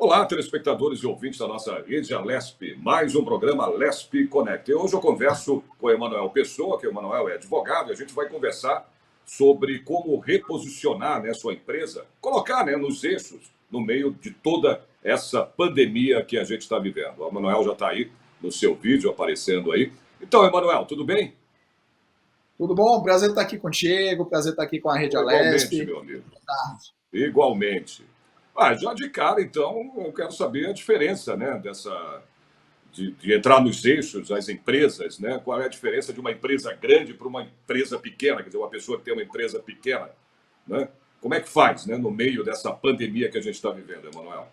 Olá, telespectadores e ouvintes da nossa rede Alesp, mais um programa Alesp Connect. E hoje eu converso com o Emanuel Pessoa, que o Emanuel é advogado, e a gente vai conversar sobre como reposicionar, né, sua empresa, colocar, né, nos eixos, no meio de toda essa pandemia que a gente está vivendo. O Emanuel já está aí no seu vídeo aparecendo aí. Então, Emanuel, tudo bem? Tudo bom? Prazer estar aqui contigo, prazer estar aqui com a Rede Igualmente, Alesp. meu amigo. Igualmente. Já de cara, então, eu quero saber a diferença, né, de entrar nos eixos, as empresas, né? Qual é a diferença de uma empresa grande para uma empresa pequena, quer dizer, uma pessoa que tem uma empresa pequena, né? Como é que faz, né, no meio dessa pandemia que a gente está vivendo, Emanuel?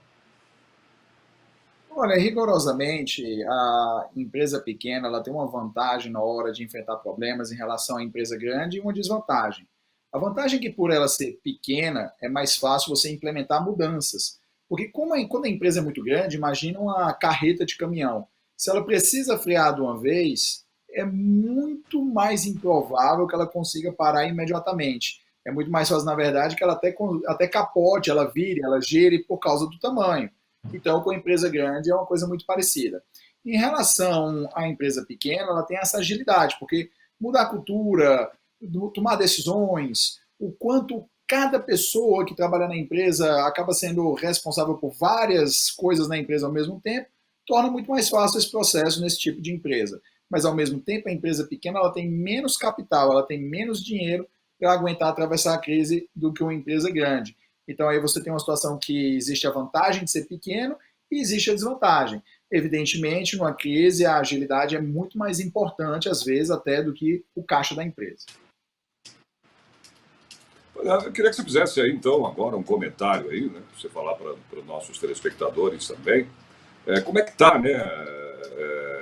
Olha, rigorosamente, a empresa pequena ela tem uma vantagem na hora de enfrentar problemas em relação à empresa grande e uma desvantagem. A vantagem é que por ela ser pequena, é mais fácil você implementar mudanças. Porque quando a empresa é muito grande, imagina uma carreta de caminhão. Se ela precisa frear de uma vez, é muito mais improvável que ela consiga parar imediatamente. É muito mais fácil, na verdade, que ela até capote, ela vire, ela gire por causa do tamanho. Então, com a empresa grande é uma coisa muito parecida. Em relação à empresa pequena, ela tem essa agilidade, porque mudar a cultura, tomar decisões, o quanto cada pessoa que trabalha na empresa acaba sendo responsável por várias coisas na empresa ao mesmo tempo, torna muito mais fácil esse processo nesse tipo de empresa. Mas, ao mesmo tempo, a empresa pequena ela tem menos capital, ela tem menos dinheiro para aguentar atravessar a crise do que uma empresa grande. Então aí você tem uma situação que existe a vantagem de ser pequeno e existe a desvantagem. Evidentemente, numa crise, a agilidade é muito mais importante, às vezes, até do que o caixa da empresa. Eu queria que você fizesse aí, então, agora um comentário aí, né, para você falar para os nossos telespectadores também. Como é que está, né,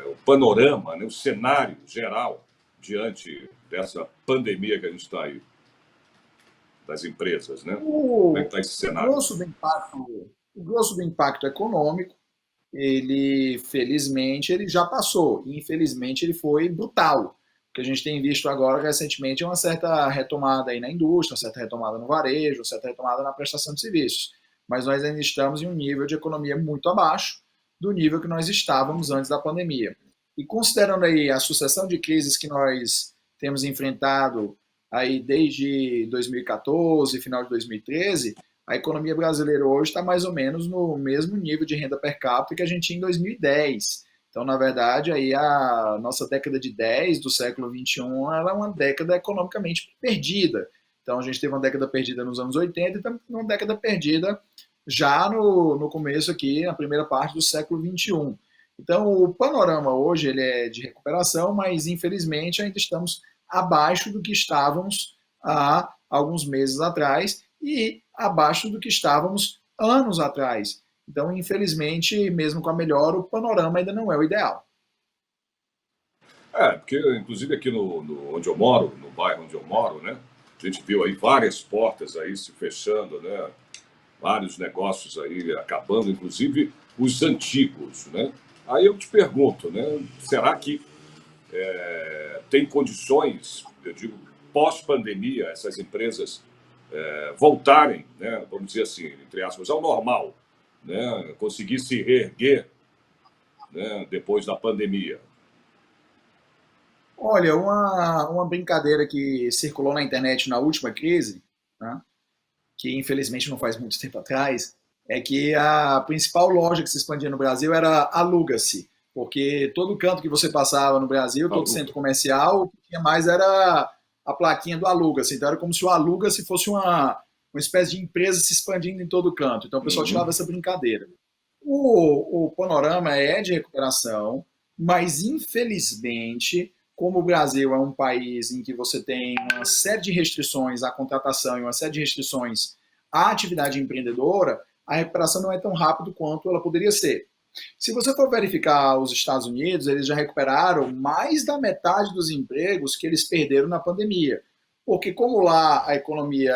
o panorama, né, o cenário geral diante dessa pandemia que a gente está aí, das empresas, né? Como é que O, está esse o, cenário? grosso do impacto, o grosso do impacto econômico, ele, felizmente, ele já passou. E, infelizmente, ele foi brutal. O que a gente tem visto agora, recentemente, é uma certa retomada aí na indústria, uma certa retomada no varejo, uma certa retomada na prestação de serviços. Mas nós ainda estamos em um nível de economia muito abaixo do nível que nós estávamos antes da pandemia. E considerando aí a sucessão de crises que nós temos enfrentado aí desde 2014, final de 2013, a economia brasileira hoje está mais ou menos no mesmo nível de renda per capita que a gente tinha em 2010. Então, na verdade, aí a nossa década de 10 do século 21 ela é uma década economicamente perdida. Então, a gente teve uma década perdida nos anos 80 e também uma década perdida já no começo aqui, na primeira parte do século 21. Então, o panorama hoje ele é de recuperação, mas infelizmente ainda estamos abaixo do que estávamos há alguns meses atrás e abaixo do que estávamos anos atrás. Então, infelizmente, mesmo com a melhora, o panorama ainda não é o ideal. Porque inclusive aqui onde eu moro, no bairro onde eu moro, né? A gente viu aí várias portas aí se fechando, né? Vários negócios aí acabando, inclusive os antigos, né? Aí eu te pergunto, né? Será que tem condições, eu digo, pós-pandemia, essas empresas voltarem, né? Vamos dizer assim, entre aspas, ao normal, né? Conseguir se reerguer, né? Depois da pandemia? Olha, uma brincadeira que circulou na internet na última crise, né, que infelizmente não faz muito tempo atrás, é que a principal loja que se expandia no Brasil era Aluga-se, porque todo canto que você passava no Brasil, todo Aluga. centro comercial, o que tinha mais era a plaquinha do Aluga-se. Então era como se o Aluga-se fosse uma espécie de empresa se expandindo em todo canto. Então o pessoal tirava Uhum. essa brincadeira. O panorama é de recuperação, mas infelizmente, como o Brasil é um país em que você tem uma série de restrições à contratação e uma série de restrições à atividade empreendedora, a recuperação não é tão rápida quanto ela poderia ser. Se você for verificar os Estados Unidos, eles já recuperaram mais da metade dos empregos que eles perderam na pandemia. Porque como lá a economia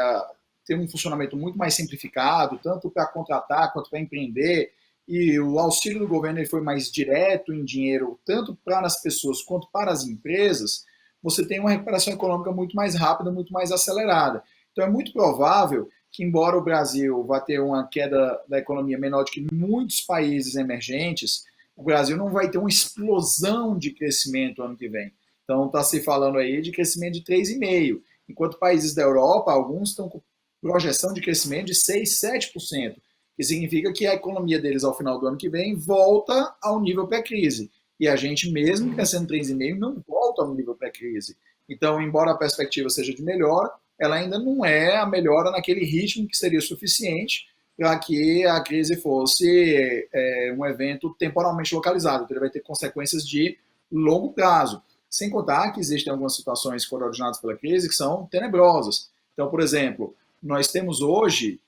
tem um funcionamento muito mais simplificado, tanto para contratar quanto para empreender, e o auxílio do governo ele foi mais direto em dinheiro, tanto para as pessoas quanto para as empresas, você tem uma recuperação econômica muito mais rápida, muito mais acelerada. Então é muito provável que, embora o Brasil vá ter uma queda da economia menor do que muitos países emergentes, o Brasil não vai ter uma explosão de crescimento ano que vem. Então, está se falando aí de crescimento de 3,5%, enquanto países da Europa, alguns estão com projeção de crescimento de 6, 7%, que significa que a economia deles, ao final do ano que vem, volta ao nível pré-crise. E a gente, mesmo crescendo 3,5%, não volta ao nível pré-crise. Então, embora a perspectiva seja de melhora, ela ainda não é a melhora naquele ritmo que seria suficiente para que a crise fosse um evento temporalmente localizado. Então, ele vai ter consequências de longo prazo. Sem contar que existem algumas situações que foram originadas pela crise que são tenebrosas. Então, por exemplo, nós temos hoje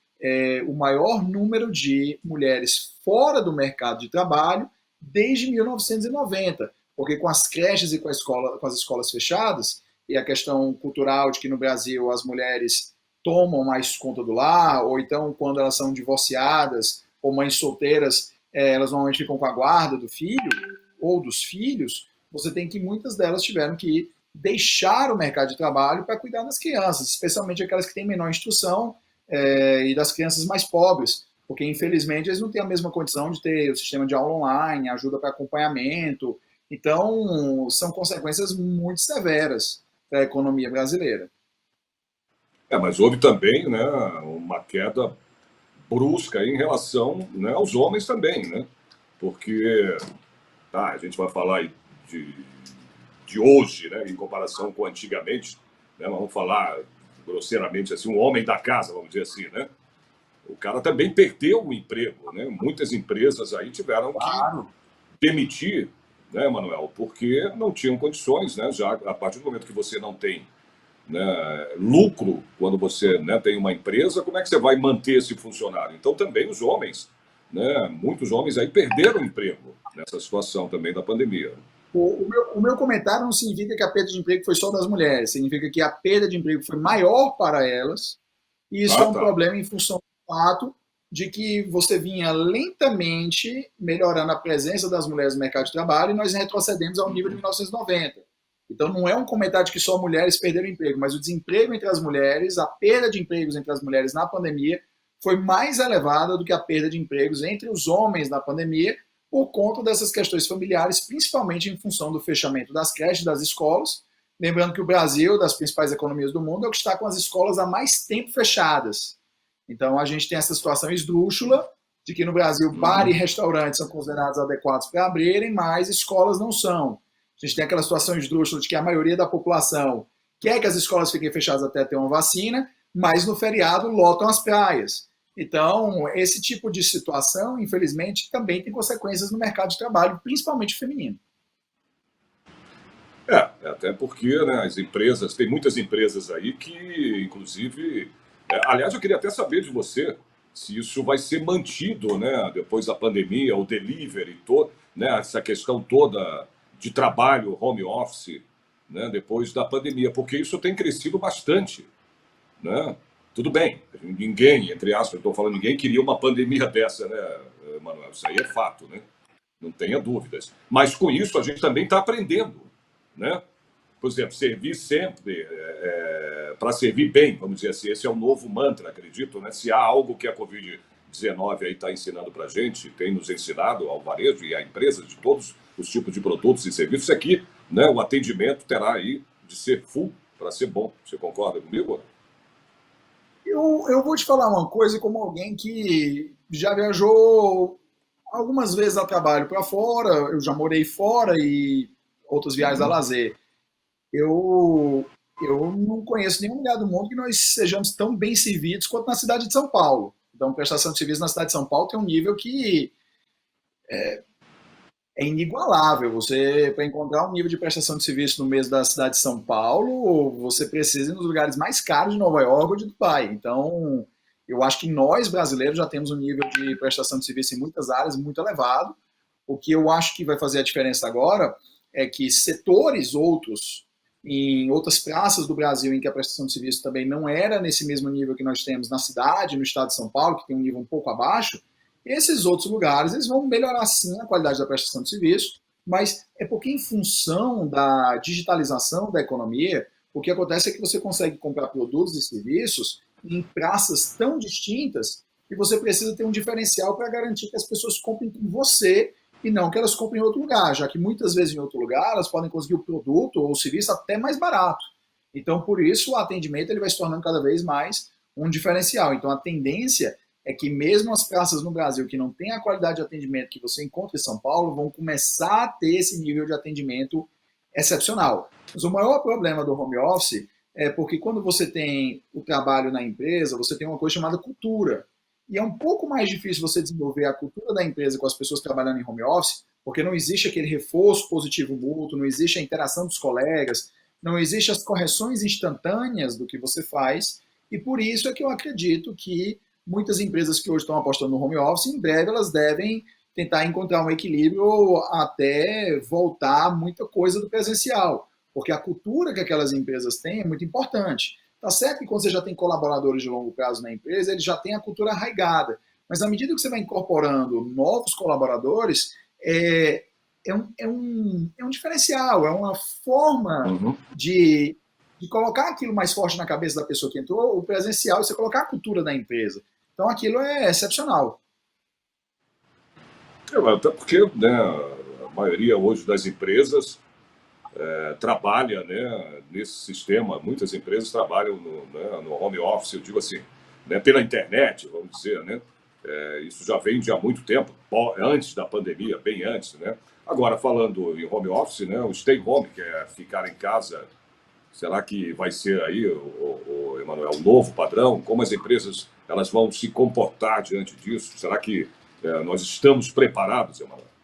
o maior número de mulheres fora do mercado de trabalho desde 1990, porque com as creches e com as escolas fechadas, e a questão cultural de que no Brasil as mulheres tomam mais conta do lar, ou então quando elas são divorciadas ou mães solteiras, elas normalmente ficam com a guarda do filho ou dos filhos, você tem que muitas delas tiveram que deixar o mercado de trabalho para cuidar das crianças, especialmente aquelas que têm menor instrução e das crianças mais pobres, porque infelizmente eles não têm a mesma condição de ter o sistema de aula online, ajuda para acompanhamento. Então, são consequências muito severas para a economia brasileira. Mas houve também, né, uma queda brusca em relação, né, aos homens também, né? Porque a gente vai falar aí de hoje, né, em comparação com antigamente, né, vamos falar grosseiramente assim, um homem da casa, vamos dizer assim, né? O cara também perdeu o emprego, né? Muitas empresas aí tiveram Claro. que demitir, né, Manuel, porque não tinham condições, né? Já a partir do momento que você não tem, né, lucro, quando você, né, tem uma empresa, como é que você vai manter esse funcionário? Então também os homens, né, muitos homens aí perderam o emprego nessa situação também da pandemia. O meu comentário não significa que a perda de emprego foi só das mulheres, significa que a perda de emprego foi maior para elas, e isso é Ah, um tá. problema em função do fato de que você vinha lentamente melhorando a presença das mulheres no mercado de trabalho e nós retrocedemos ao nível de 1990. Então não é um comentário de que só mulheres perderam emprego, mas o desemprego entre as mulheres, a perda de empregos entre as mulheres na pandemia foi mais elevada do que a perda de empregos entre os homens na pandemia, por conta dessas questões familiares, principalmente em função do fechamento das creches, das escolas. Lembrando que o Brasil, das principais economias do mundo, é o que está com as escolas há mais tempo fechadas. Então, a gente tem essa situação esdrúxula de que no Brasil bar e Uhum. restaurantes são considerados adequados para abrirem, mas escolas não são. A gente tem aquela situação esdrúxula de que a maioria da população quer que as escolas fiquem fechadas até ter uma vacina, mas no feriado lotam as praias. Então, esse tipo de situação, infelizmente, também tem consequências no mercado de trabalho, principalmente feminino. Até porque, né, as empresas, tem muitas empresas aí que, inclusive, aliás, eu queria até saber de você se isso vai ser mantido, né, depois da pandemia, o delivery, né, essa questão toda de trabalho, home office, né, depois da pandemia, porque isso tem crescido bastante, né? Tudo bem, ninguém, entre aspas, eu estou falando, ninguém queria uma pandemia dessa, né, Manuel? Isso aí é fato, né? Não tenha dúvidas. Mas com isso a gente também está aprendendo, né? Por exemplo, servir sempre para servir bem, vamos dizer assim, esse é o novo mantra, acredito, né? Se há algo que a Covid-19 aí está ensinando para a gente, tem nos ensinado ao varejo e a empresas de todos os tipos de produtos e serviços, é que, né, o atendimento terá aí de ser full para ser bom. Você concorda comigo? Eu vou te falar uma coisa como alguém que já viajou algumas vezes a trabalho para fora, eu já morei fora e outras viagens a Uhum. lazer. Eu, eu não conheço nenhum lugar do mundo que nós sejamos tão bem servidos quanto na cidade de São Paulo. Então, prestação de serviço na cidade de São Paulo tem um nível que é inigualável. Você, para encontrar um nível de prestação de serviço no mês da cidade de São Paulo, você precisa ir nos lugares mais caros de Nova York ou de Dubai. Então, eu acho que nós, brasileiros, já temos um nível de prestação de serviço em muitas áreas muito elevado. O que eu acho que vai fazer a diferença agora é que setores outros, em outras praças do Brasil, em que a prestação de serviço também não era nesse mesmo nível que nós temos na cidade, no estado de São Paulo, que tem um nível um pouco abaixo, esses outros lugares eles vão melhorar sim a qualidade da prestação de serviço, mas é porque em função da digitalização da economia, o que acontece é que você consegue comprar produtos e serviços em praças tão distintas que você precisa ter um diferencial para garantir que as pessoas comprem com você e não que elas comprem em outro lugar, já que muitas vezes em outro lugar elas podem conseguir o produto ou o serviço até mais barato. Então, por isso, o atendimento ele vai se tornando cada vez mais um diferencial. Então, a tendência é que mesmo as praças no Brasil que não têm a qualidade de atendimento que você encontra em São Paulo vão começar a ter esse nível de atendimento excepcional. Mas o maior problema do home office é porque quando você tem o trabalho na empresa, você tem uma coisa chamada cultura. E é um pouco mais difícil você desenvolver a cultura da empresa com as pessoas trabalhando em home office, porque não existe aquele reforço positivo mútuo, não existe a interação dos colegas, não existe as correções instantâneas do que você faz, e por isso é que eu acredito que muitas empresas que hoje estão apostando no home office, em breve elas devem tentar encontrar um equilíbrio até voltar muita coisa do presencial, porque a cultura que aquelas empresas têm é muito importante. Tá certo que quando você já tem colaboradores de longo prazo na empresa, eles já têm a cultura arraigada, mas à medida que você vai incorporando novos colaboradores, é um diferencial, é uma forma Uhum. de colocar aquilo mais forte na cabeça da pessoa que entrou, o presencial, e você colocar a cultura da empresa. Então aquilo é excepcional. Até porque, né, a maioria hoje das empresas trabalha, né, nesse sistema. Muitas empresas trabalham no home office, eu digo assim, né, pela internet, vamos dizer, né? Isso já vem de há muito tempo, antes da pandemia, bem antes, né? Agora, falando em home office, né, o stay home, que é ficar em casa, será que vai ser aí, Emanuel, o novo padrão? Como as empresas elas vão se comportar diante disso? Será que nós estamos preparados, Emanuel?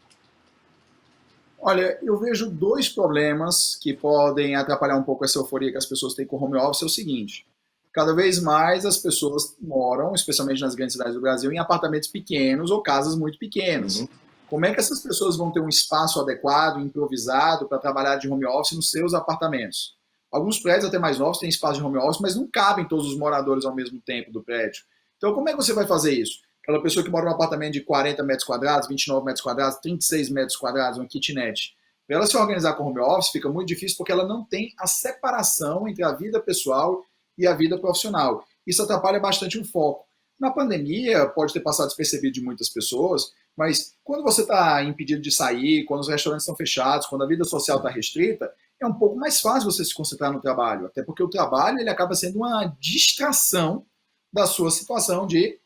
Olha, eu vejo dois problemas que podem atrapalhar um pouco essa euforia que as pessoas têm com o home office. É o seguinte: cada vez mais as pessoas moram, especialmente nas grandes cidades do Brasil, em apartamentos pequenos ou casas muito Uhum. pequenas. Como é que essas pessoas vão ter um espaço adequado, improvisado, para trabalhar de home office nos seus apartamentos? Alguns prédios, até mais novos, têm espaço de home office, mas não cabem todos os moradores ao mesmo tempo do prédio. Então, como é que você vai fazer isso? Aquela pessoa que mora num apartamento de 40 metros quadrados, 29 metros quadrados, 36 metros quadrados, uma kitnet, para ela se organizar com home office fica muito difícil porque ela não tem a separação entre a vida pessoal e a vida profissional. Isso atrapalha bastante o foco. Na pandemia, pode ter passado despercebido de muitas pessoas, mas quando você está impedido de sair, quando os restaurantes estão fechados, quando a vida social está restrita, é um pouco mais fácil você se concentrar no trabalho, até porque o trabalho ele acaba sendo uma distração da sua situação de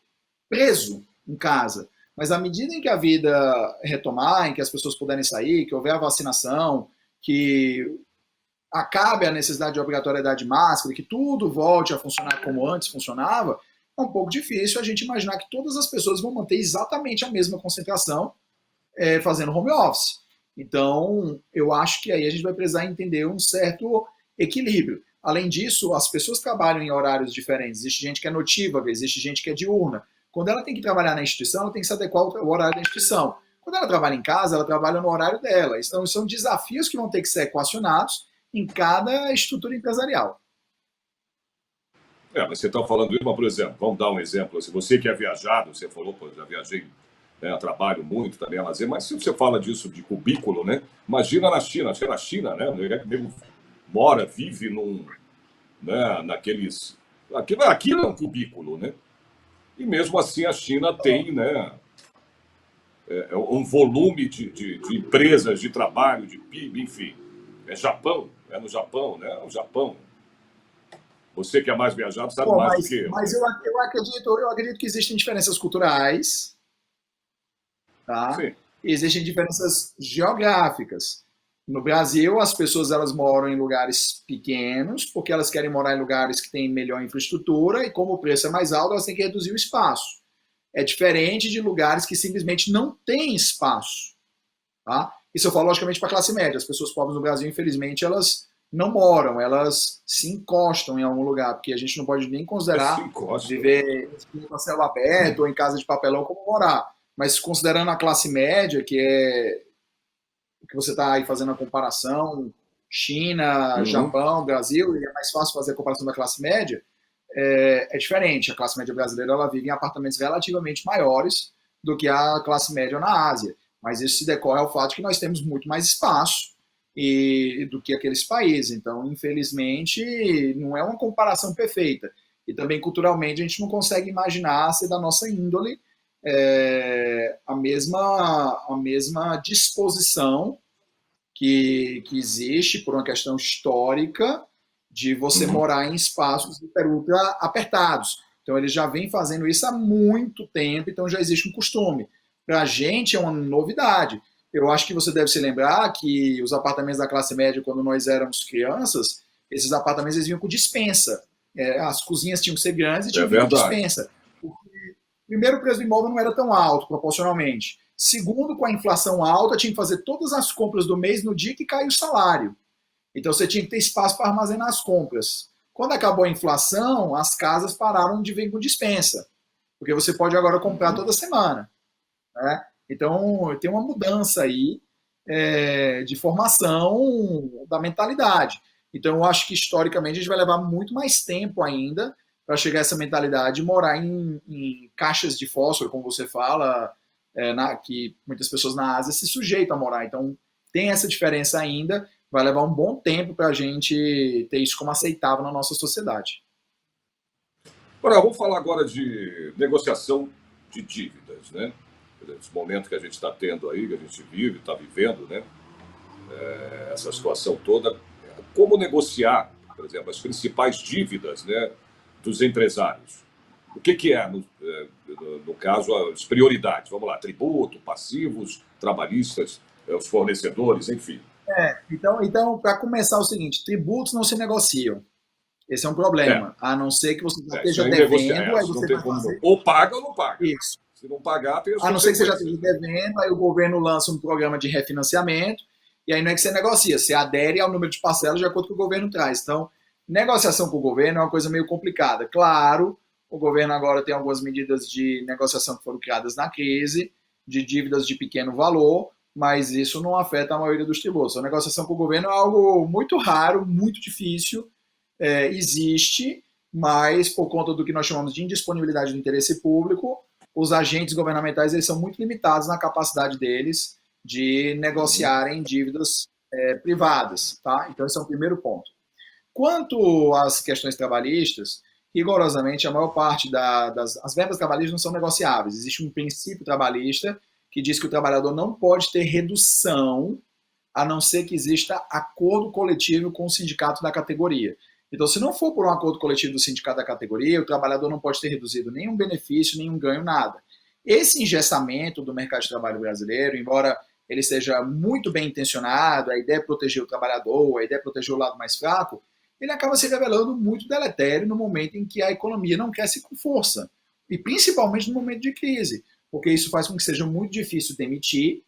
preso em casa. Mas à medida em que a vida retomar, em que as pessoas puderem sair, que houver a vacinação, que acabe a necessidade de obrigatoriedade de máscara, que tudo volte a funcionar como antes funcionava, é um pouco difícil a gente imaginar que todas as pessoas vão manter exatamente a mesma concentração fazendo home office. Então, eu acho que aí a gente vai precisar entender um certo equilíbrio. Além disso, as pessoas trabalham em horários diferentes. Existe gente que é notívaga, existe gente que é diurna. Quando ela tem que trabalhar na instituição, ela tem que se adequar ao horário da instituição. Quando ela trabalha em casa, ela trabalha no horário dela. Então, são desafios que vão ter que ser equacionados em cada estrutura empresarial. Mas você está falando isso, mas, por exemplo, vamos dar um exemplo. Se você que é viajado, você falou, pô, já viajei, né, trabalho muito também a lazer, mas se você fala disso de cubículo, né? Imagina na China, acho que é na China, né? O nego mora, vive né, naqueles. Aquilo é um cubículo, né? E mesmo assim a China tem, né, um volume de empresas, de trabalho, de PIB, enfim. Japão, é no Japão, né? O Japão. Você que é mais viajado sabe Pô, mais do mas, que eu, mas né? eu acredito que existem diferenças culturais, tá? Sim. E existem diferenças geográficas. No Brasil, as pessoas elas moram em lugares pequenos, porque elas querem morar em lugares que têm melhor infraestrutura, e como o preço é mais alto, elas têm que reduzir o espaço. É diferente de lugares que simplesmente não têm espaço. Tá? Isso eu falo logicamente para a classe média. As pessoas pobres no Brasil, infelizmente, elas não moram, elas se encostam em algum lugar, porque a gente não pode nem Se considerar encosta. viver com a céu aberto ou em casa de papelão como morar. Mas considerando a classe média, que é o que você está aí fazendo a comparação, China, Uhum. Japão, Brasil, e é mais fácil fazer a comparação da classe média, é diferente. A classe média brasileira ela vive em apartamentos relativamente maiores do que a classe média na Ásia. Mas isso se decorre ao fato que nós temos muito mais espaço do que aqueles países. Então, infelizmente, não é uma comparação perfeita. E também culturalmente a gente não consegue imaginar ser da nossa índole a mesma disposição que existe por uma questão histórica de você morar em espaços ultra apertados. Então, eles já vêm fazendo isso há muito tempo, então já existe um costume. Para a gente é uma novidade. Eu acho que você deve se lembrar que os apartamentos da classe média, quando nós éramos crianças, esses apartamentos eles vinham com dispensa. As cozinhas tinham que ser grandes e É tinham que vir com verdade. dispensa. Primeiro, o preço do imóvel não era tão alto, proporcionalmente. Segundo, com a inflação alta, tinha que fazer todas as compras do mês no dia que caiu o salário. Então, você tinha que ter espaço para armazenar as compras. Quando acabou a inflação, as casas pararam de vir com dispensa, porque você pode agora comprar toda semana. Né? Então, tem uma mudança aí de formação da mentalidade. Então, eu acho que, historicamente, a gente vai levar muito mais tempo ainda para chegar a essa mentalidade de morar em caixas de fósforo, como você fala, que muitas pessoas na Ásia se sujeitam a morar. Então, tem essa diferença ainda, vai levar um bom tempo para a gente ter isso como aceitável na nossa sociedade. Agora, vamos falar agora de negociação de dívidas, né? Esse momento que a gente está tendo aí, que a gente vive, está vivendo, né? Essa situação toda. Como negociar, por exemplo, as principais dívidas, né, dos empresários? O que é, no caso, as prioridades? Vamos lá, tributo, passivos, trabalhistas, os fornecedores, enfim. Então para começar, é o seguinte: tributos não se negociam. Esse é um É, problema. A não ser que você já isso esteja é negociar. devendo, aí Não você tem vai como. fazer Ou paga ou não paga. isso. Se não pagar, tem as A não ser que você já consequências, esteja né? devendo, aí o governo lança um programa de refinanciamento, e aí não é que você negocia, você adere ao número de parcelas de acordo com o que o governo traz. Então, negociação com o governo é uma coisa meio complicada. Claro, o governo agora tem algumas medidas de negociação que foram criadas na crise, de dívidas de pequeno valor, mas isso não afeta a maioria dos tributos. A negociação com o governo é algo muito raro, muito difícil, existe, mas por conta do que nós chamamos de indisponibilidade do interesse público, os agentes governamentais eles são muito limitados na capacidade deles de negociarem dívidas privadas. Tá? Então, esse é o primeiro ponto. Quanto às questões trabalhistas, rigorosamente, a maior parte das verbas trabalhistas não são negociáveis. Existe um princípio trabalhista que diz que o trabalhador não pode ter redução a não ser que exista acordo coletivo com o sindicato da categoria. Então, se não for por um acordo coletivo do sindicato da categoria, o trabalhador não pode ter reduzido nenhum benefício, nenhum ganho, nada. Esse engessamento do mercado de trabalho brasileiro, embora ele seja muito bem intencionado, a ideia é proteger o trabalhador, a ideia é proteger o lado mais fraco, ele acaba se revelando muito deletério no momento em que a economia não cresce com força. E principalmente no momento de crise, porque isso faz com que seja muito difícil demitir,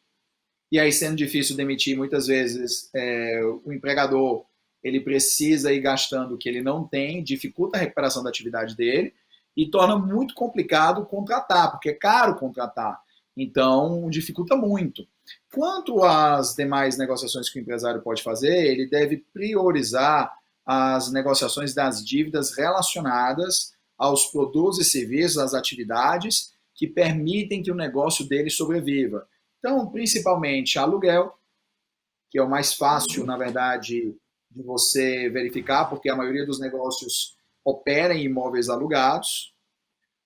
e aí sendo difícil demitir, muitas vezes o empregador ele precisa ir gastando o que ele não tem, dificulta a recuperação da atividade dele e torna muito complicado contratar, porque é caro contratar. Então, dificulta muito. Quanto às demais negociações que o empresário pode fazer, ele deve priorizar as negociações das dívidas relacionadas aos produtos e serviços, às atividades que permitem que o negócio dele sobreviva. Então, principalmente aluguel, que é o mais fácil, na verdade, de você verificar, porque a maioria dos negócios opera em imóveis alugados.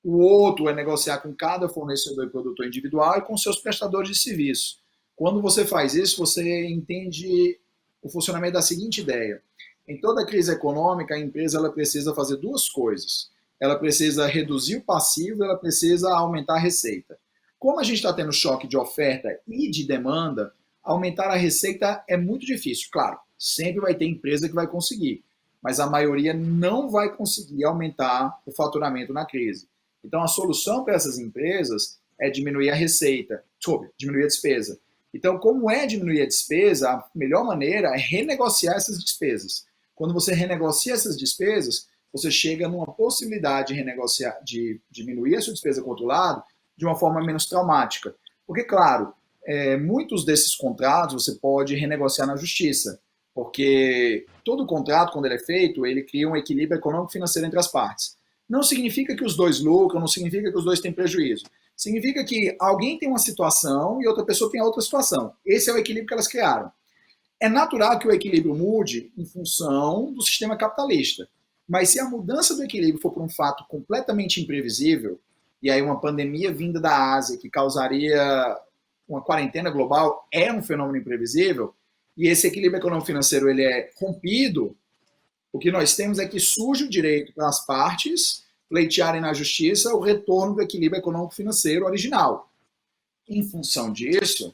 O outro é negociar com cada fornecedor e produtor individual e com seus prestadores de serviço. Quando você faz isso, você entende o funcionamento da seguinte ideia. Em toda crise econômica, a empresa ela precisa fazer duas coisas. Ela precisa reduzir o passivo, ela precisa aumentar a receita. Como a gente está tendo choque de oferta e de demanda, aumentar a receita é muito difícil. Claro, sempre vai ter empresa que vai conseguir, mas a maioria não vai conseguir aumentar o faturamento na crise. Então, a solução para essas empresas é diminuir a receita, diminuir a despesa. Então, como é diminuir a despesa, a melhor maneira é renegociar essas despesas. Quando você renegocia essas despesas, você chega numa possibilidade de renegociar, de diminuir a sua despesa com o outro lado, de uma forma menos traumática. Porque, claro, muitos desses contratos você pode renegociar na justiça, porque todo contrato, quando ele é feito, ele cria um equilíbrio econômico-financeiro entre as partes. Não significa que os dois lucram, não significa que os dois têm prejuízo. Significa que alguém tem uma situação e outra pessoa tem outra situação. Esse é o equilíbrio que elas criaram. É natural que o equilíbrio mude em função do sistema capitalista. Mas se a mudança do equilíbrio for por um fato completamente imprevisível, e aí uma pandemia vinda da Ásia que causaria uma quarentena global é um fenômeno imprevisível, e esse equilíbrio econômico-financeiro ele é rompido, o que nós temos é que surge o direito para as partes pleitearem na justiça o retorno do equilíbrio econômico-financeiro original. Em função disso,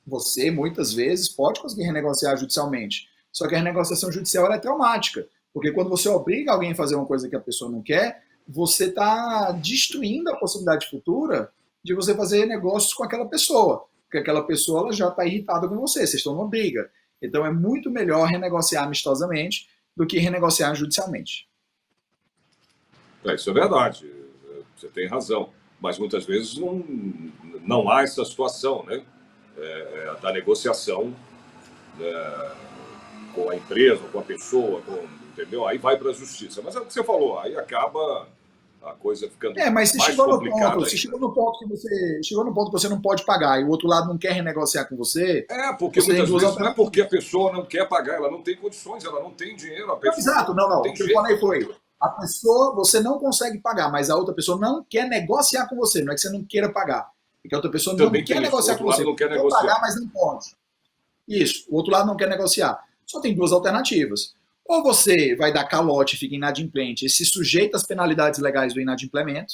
você, muitas vezes, pode conseguir renegociar judicialmente. Só que a renegociação judicial é traumática, porque quando você obriga alguém a fazer uma coisa que a pessoa não quer, você está destruindo a possibilidade futura de você fazer negócios com aquela pessoa, porque aquela pessoa ela já está irritada com você, vocês estão numa briga. Então é muito melhor renegociar amistosamente do que renegociar judicialmente. Isso é verdade, você tem razão, mas muitas vezes não há essa situação, né? Da negociação, né, com a empresa, com a pessoa, entendeu? Aí vai para a justiça. Mas é o que você falou, aí acaba a coisa ficando mas se mais chegou no complicada. ponto, se chegou no ponto que você não pode pagar e o outro lado não quer renegociar com você, Porque você tem muitas duas vezes não é alternativas. porque a pessoa não quer pagar, ela não tem condições, ela não tem dinheiro, a pessoa Exato, não. tem O que eu jeito. falei foi, a pessoa, você não consegue pagar, mas a outra pessoa não quer negociar com você, não é que você não queira pagar. É que a outra pessoa Também não quer tem isso, o negociar outro com lado você. não quer Quer negociar. pagar, mas não pode. Isso, o outro lado não quer negociar. Só tem duas alternativas. Ou você vai dar calote e fica inadimplente e se sujeita às penalidades legais do inadimplemento,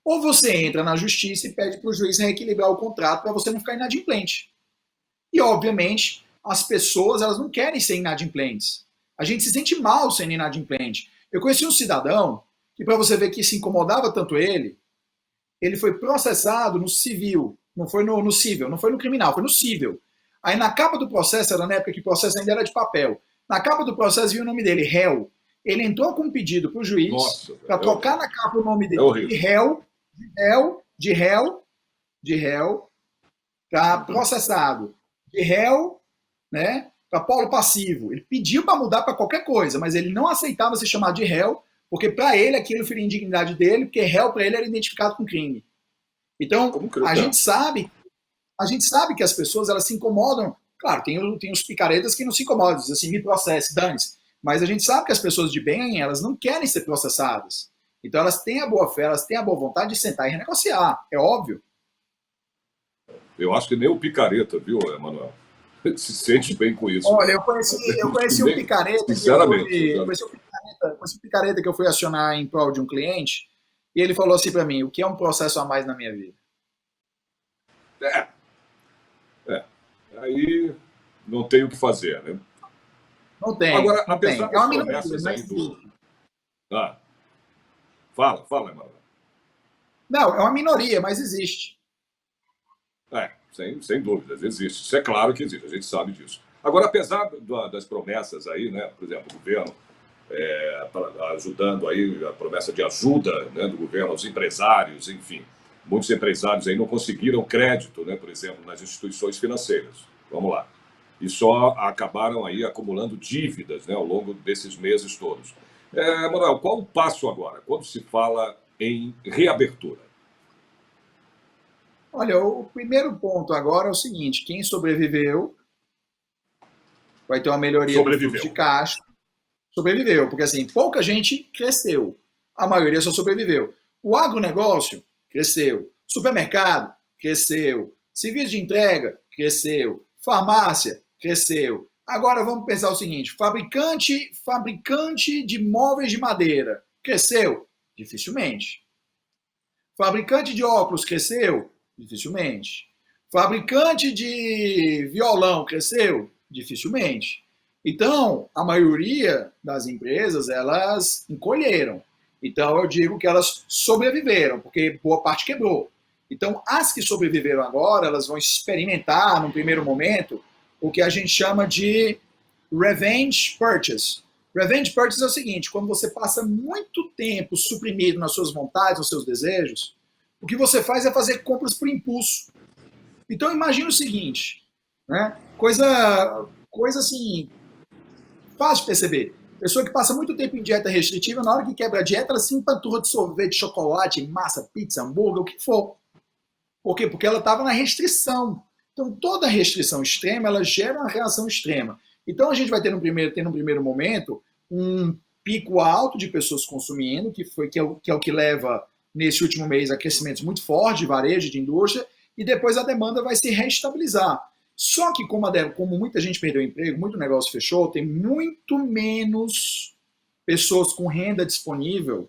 ou você entra na justiça e pede para o juiz reequilibrar o contrato para você não ficar inadimplente. E, obviamente, as pessoas elas não querem ser inadimplentes. A gente se sente mal sendo inadimplente. Eu conheci um cidadão que, para você ver que se incomodava tanto ele foi processado no civil, não foi no civil, não foi no criminal, foi no civil. Aí na capa do processo, era na época que o processo ainda era de papel, na capa do processo viu o nome dele, réu. Ele entrou com um pedido para o juiz para trocar na capa o nome dele de réu, para processado, de réu, né, para polo passivo. Ele pediu para mudar para qualquer coisa, mas ele não aceitava ser chamado de réu, porque para ele aquilo feria a indignidade dele, porque réu para ele era identificado com crime. Então, a gente sabe que as pessoas elas se incomodam. Claro, tem os picaretas que não se incomodam, dizem assim, me processe, dane-se. Mas a gente sabe que as pessoas de bem, elas não querem ser processadas. Então elas têm a boa fé, elas têm a boa vontade de sentar e renegociar, é óbvio. Eu acho que nem o picareta, viu, Emanuel? Se sente bem com isso. Olha, eu conheci um picareta. Sinceramente. Eu conheci um picareta que eu fui acionar em prol de um cliente e ele falou assim para mim, o que é um processo a mais na minha vida? Aí não tem o que fazer, né? Não tem. Agora, não apesar tem. É uma das promessas aí do... Fala, Emanuel. Não, é uma minoria, mas existe. Sem dúvidas, existe. Isso é claro que existe, a gente sabe disso. Agora, apesar das promessas aí, né, por exemplo, o governo ajudando aí, a promessa de ajuda, né, do governo aos empresários, enfim, muitos empresários aí não conseguiram crédito, né, por exemplo, nas instituições financeiras. Vamos lá. E só acabaram aí acumulando dívidas, né, ao longo desses meses todos. Manuel, qual o passo agora, quando se fala em reabertura? Olha, o primeiro ponto agora é o seguinte, quem sobreviveu vai ter uma melhoria do fluxo de caixa. Sobreviveu, porque assim, pouca gente cresceu, a maioria só sobreviveu. O agronegócio cresceu, supermercado cresceu, serviço de entrega cresceu, farmácia cresceu. Agora vamos pensar o seguinte, fabricante de móveis de madeira cresceu? Dificilmente. Fabricante de óculos cresceu? Dificilmente. Fabricante de violão cresceu? Dificilmente. Então, a maioria das empresas, elas encolheram. Então, eu digo que elas sobreviveram, porque boa parte quebrou. Então, as que sobreviveram agora, elas vão experimentar, num primeiro momento, o que a gente chama de revenge purchase. Revenge purchase é o seguinte, quando você passa muito tempo suprimido nas suas vontades, nos seus desejos, o que você faz é fazer compras por impulso. Então, imagina o seguinte, né? Coisa assim, fácil de perceber. Pessoa que passa muito tempo em dieta restritiva, na hora que quebra a dieta, ela se empanturra de sorvete, chocolate, massa, pizza, hambúrguer, o que for. Por quê? Porque ela estava na restrição. Então, toda restrição extrema, ela gera uma reação extrema. Então, a gente vai ter, no primeiro momento, um pico alto de pessoas consumindo, que é o que leva, nesse último mês, a crescimentos muito fortes de varejo, de indústria, e depois a demanda vai se reestabilizar. Só que como muita gente perdeu o emprego, muito negócio fechou, tem muito menos pessoas com renda disponível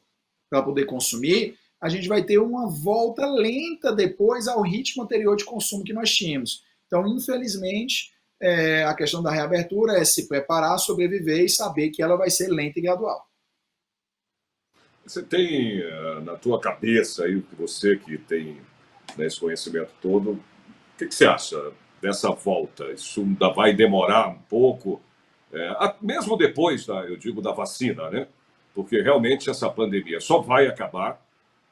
para poder consumir, a gente vai ter uma volta lenta depois ao ritmo anterior de consumo que nós tínhamos. Então, infelizmente, a questão da reabertura é se preparar, sobreviver e saber que ela vai ser lenta e gradual. Você tem na tua cabeça aí, você que tem, né, esse conhecimento todo, o que você acha dessa volta? Isso ainda vai demorar um pouco, mesmo depois, eu digo, da vacina, né? Porque realmente essa pandemia só vai acabar,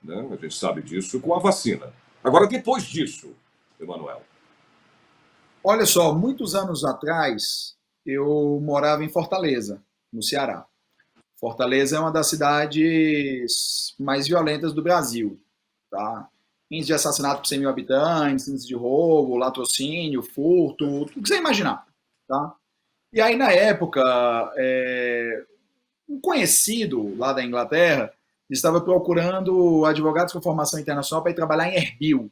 né? A gente sabe disso, com a vacina. Agora, depois disso, Emanuel. Olha só, muitos anos atrás, eu morava em Fortaleza, no Ceará. Fortaleza é uma das cidades mais violentas do Brasil, tá? Índice de assassinato por 100 mil habitantes, índice de roubo, latrocínio, furto, tudo que você imaginar, tá? E aí, na época, um conhecido lá da Inglaterra estava procurando advogados com formação internacional para ir trabalhar em Erbil.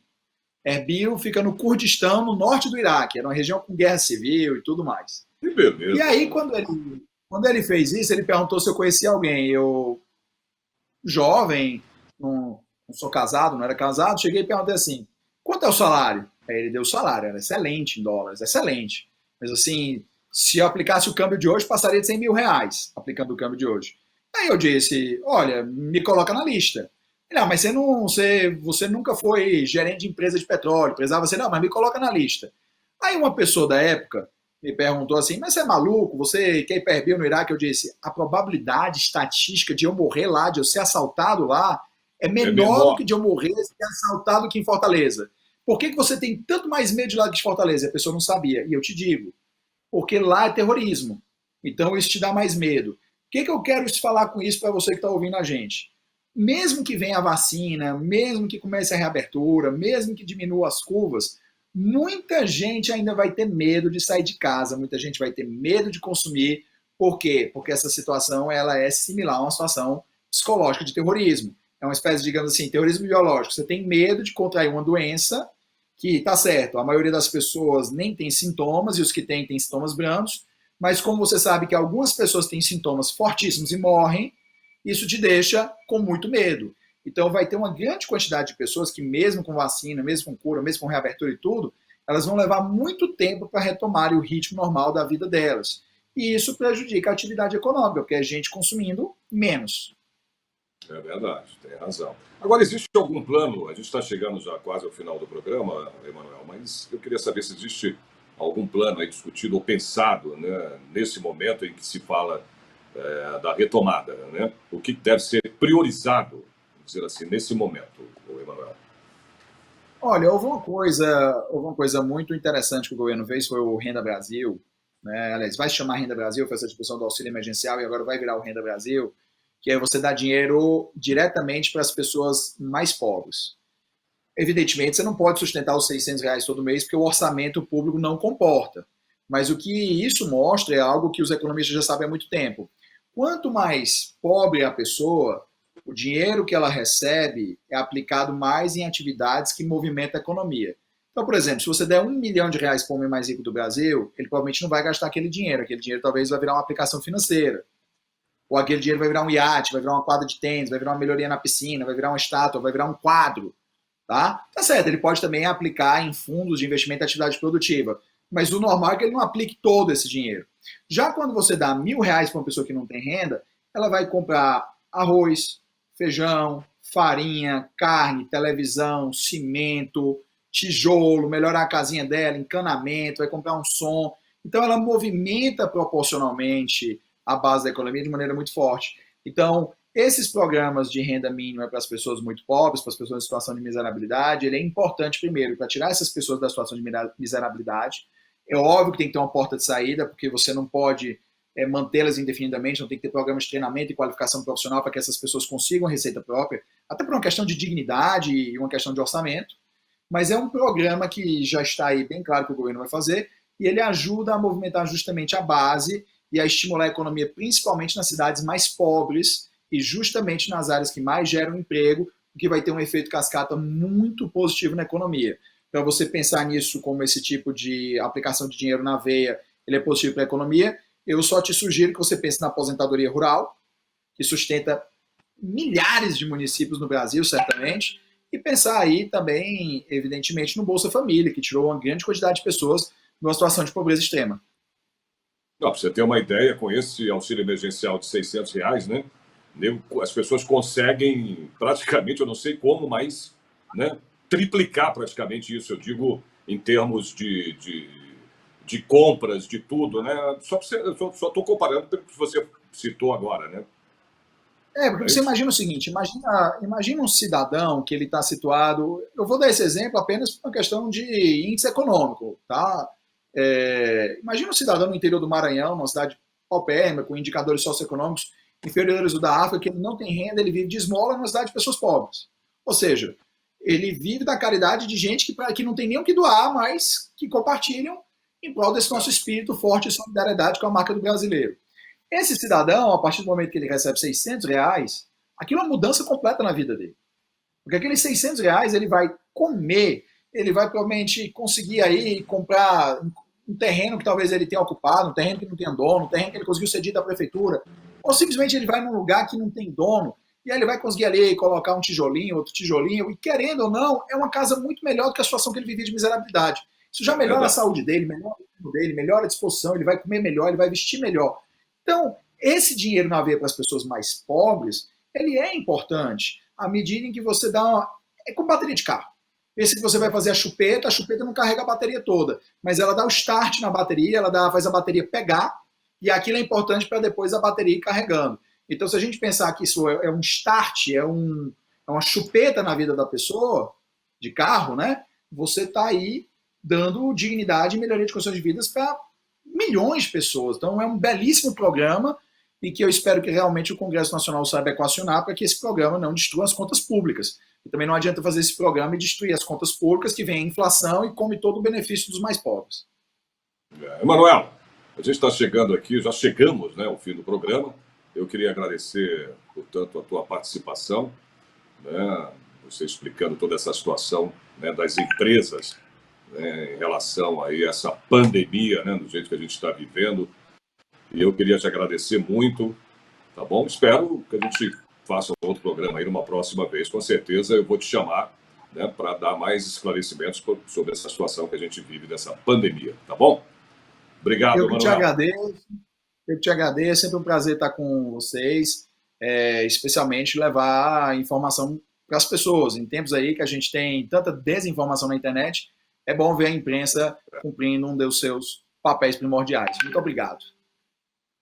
Erbil fica no Kurdistão, no norte do Iraque, era uma região com guerra civil e tudo mais. Que beleza. E aí, quando ele fez isso, ele perguntou se eu conhecia alguém. Eu, jovem, não sou casado, não era casado, cheguei e perguntei assim, quanto é o salário? Aí ele deu o salário, era excelente em dólares, excelente. Mas assim, se eu aplicasse o câmbio de hoje, passaria de 100 mil reais, aplicando o câmbio de hoje. Aí eu disse, olha, me coloca na lista. Ele, mas você nunca foi gerente de empresa de petróleo, precisava ser, não, mas me coloca na lista. Aí uma pessoa da época me perguntou assim, mas você é maluco? Você quer ir para Erbil no Iraque? Eu disse, a probabilidade estatística de eu morrer lá, de eu ser assaltado lá, é menor do que de eu morrer e ser assaltado aqui em Fortaleza. Por que você tem tanto mais medo de lá de Fortaleza? A pessoa não sabia. E eu te digo, porque lá é terrorismo. Então isso te dá mais medo. O que eu quero falar com isso para você que está ouvindo a gente? Mesmo que venha a vacina, mesmo que comece a reabertura, mesmo que diminua as curvas, muita gente ainda vai ter medo de sair de casa, muita gente vai ter medo de consumir. Por quê? Porque essa situação ela é similar a uma situação psicológica de terrorismo. É uma espécie, digamos assim, terrorismo biológico. Você tem medo de contrair uma doença que, tá certo, a maioria das pessoas nem tem sintomas e os que têm sintomas brandos, mas como você sabe que algumas pessoas têm sintomas fortíssimos e morrem, isso te deixa com muito medo. Então vai ter uma grande quantidade de pessoas que mesmo com vacina, mesmo com cura, mesmo com reabertura e tudo, elas vão levar muito tempo para retomarem o ritmo normal da vida delas. E isso prejudica a atividade econômica, porque é gente consumindo menos. É verdade, tem razão. Agora, existe algum plano? A gente está chegando já quase ao final do programa, Emanuel, mas eu queria saber se existe algum plano aí discutido ou pensado, né, nesse momento em que se fala da retomada, né? O que deve ser priorizado, vamos dizer assim, nesse momento, Emanuel? Olha, houve uma coisa muito interessante que o governo fez, foi o Renda Brasil, né? Aliás, vai se chamar Renda Brasil, foi essa discussão do auxílio emergencial e agora vai virar o Renda Brasil, que é você dar dinheiro diretamente para as pessoas mais pobres. Evidentemente, você não pode sustentar os R$ 600 todo mês, porque o orçamento público não comporta. Mas o que isso mostra é algo que os economistas já sabem há muito tempo. Quanto mais pobre a pessoa, o dinheiro que ela recebe é aplicado mais em atividades que movimentam a economia. Então, por exemplo, se você der R$ 1 milhão para o homem mais rico do Brasil, ele provavelmente não vai gastar aquele dinheiro talvez vai virar uma aplicação financeira. Ou aquele dinheiro vai virar um iate, vai virar uma quadra de tênis, vai virar uma melhoria na piscina, vai virar uma estátua, vai virar um quadro. Tá certo, ele pode também aplicar em fundos de investimento em atividade produtiva, mas o normal é que ele não aplique todo esse dinheiro. Já quando você dá R$ 1.000 para uma pessoa que não tem renda, ela vai comprar arroz, feijão, farinha, carne, televisão, cimento, tijolo, melhorar a casinha dela, encanamento, vai comprar um som. Então ela movimenta proporcionalmente a base da economia de maneira muito forte. Então, esses programas de renda mínima para as pessoas muito pobres, para as pessoas em situação de miserabilidade, ele é importante, primeiro, para tirar essas pessoas da situação de miserabilidade. É óbvio que tem que ter uma porta de saída, porque você não pode mantê-las indefinidamente, não tem que ter programas de treinamento e qualificação profissional para que essas pessoas consigam a receita própria, até por uma questão de dignidade e uma questão de orçamento. Mas é um programa que já está aí bem claro que o governo vai fazer, e ele ajuda a movimentar justamente a base e a estimular a economia, principalmente nas cidades mais pobres e justamente nas áreas que mais geram emprego, o que vai ter um efeito cascata muito positivo na economia. Para você pensar nisso como esse tipo de aplicação de dinheiro na veia, ele é positivo para a economia, eu só te sugiro que você pense na aposentadoria rural, que sustenta milhares de municípios no Brasil, certamente, e pensar aí também, evidentemente, no Bolsa Família, que tirou uma grande quantidade de pessoas de uma situação de pobreza extrema. Para você ter uma ideia, com esse auxílio emergencial de R$ 600, né, as pessoas conseguem praticamente, eu não sei como, mas, né, triplicar praticamente isso, eu digo em termos de compras, de tudo, né? Só estou comparando pelo que você citou agora, né? Porque É você isso? imagina o seguinte, imagina um cidadão que ele está situado, eu vou dar esse exemplo apenas por uma questão de índice econômico, tá? Imagina um cidadão no interior do Maranhão, uma cidade paupérrima, com indicadores socioeconômicos inferiores ao da África, que ele não tem renda, ele vive de esmola numa cidade de pessoas pobres. Ou seja, ele vive da caridade de gente que não tem nem o que doar, mas que compartilham em prol desse nosso espírito forte de solidariedade com a marca do brasileiro. Esse cidadão, a partir do momento que ele recebe R$ 600, aquilo é uma mudança completa na vida dele. Porque aqueles R$ 600 ele vai comer, ele vai provavelmente conseguir aí comprar um terreno que talvez ele tenha ocupado, um terreno que não tenha dono, um terreno que ele conseguiu ceder da prefeitura, ou simplesmente ele vai num lugar que não tem dono, e aí ele vai conseguir ali colocar um tijolinho, outro tijolinho, e querendo ou não, é uma casa muito melhor do que a situação que ele vivia de miserabilidade. Isso já É melhora a verdade. saúde dele, melhora o tempo dele, melhora a disposição, ele vai comer melhor, ele vai vestir melhor. Então, esse dinheiro na veia para as pessoas mais pobres, ele é importante à medida em que você dá uma... É como bateria de carro. Pensa que você vai fazer a chupeta não carrega a bateria toda, mas ela dá o start na bateria, faz a bateria pegar, e aquilo é importante para depois a bateria ir carregando. Então, se a gente pensar que isso é um start, é uma chupeta na vida da pessoa, de carro, né? Você está aí dando dignidade e melhoria de condições de vida para milhões de pessoas. Então, é um belíssimo programa e que eu espero que realmente o Congresso Nacional saiba equacionar para que esse programa não destrua as contas públicas. E também não adianta fazer esse programa e destruir as contas públicas, que vem a inflação e come todo o benefício dos mais pobres. Emanuel, a gente está chegando aqui, já chegamos, né, ao fim do programa. Eu queria agradecer, portanto, a tua participação, né, você explicando toda essa situação, né, das empresas, né, em relação a essa pandemia, né, do jeito que a gente está vivendo. E eu queria te agradecer muito, tá bom? Espero que a gente faça outro programa aí numa próxima vez. Com certeza eu vou te chamar, né, para dar mais esclarecimentos sobre essa situação que a gente vive dessa pandemia, tá bom? Obrigado, Eu que te Emanuel. agradeço, eu que te agradeço, é sempre um prazer estar com vocês, especialmente levar a informação para as pessoas. Em tempos aí que a gente tem tanta desinformação na internet, é bom ver a imprensa cumprindo um dos seus papéis primordiais. Muito obrigado.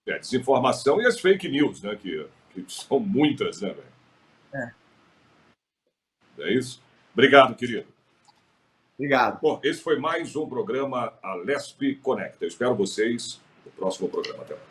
Desinformação e as fake news, né, que são muitas, né, velho? É, É isso? Obrigado, querido. obrigado. Bom, esse foi mais um programa Alesp Conecta. Eu espero vocês no próximo programa. Até mais.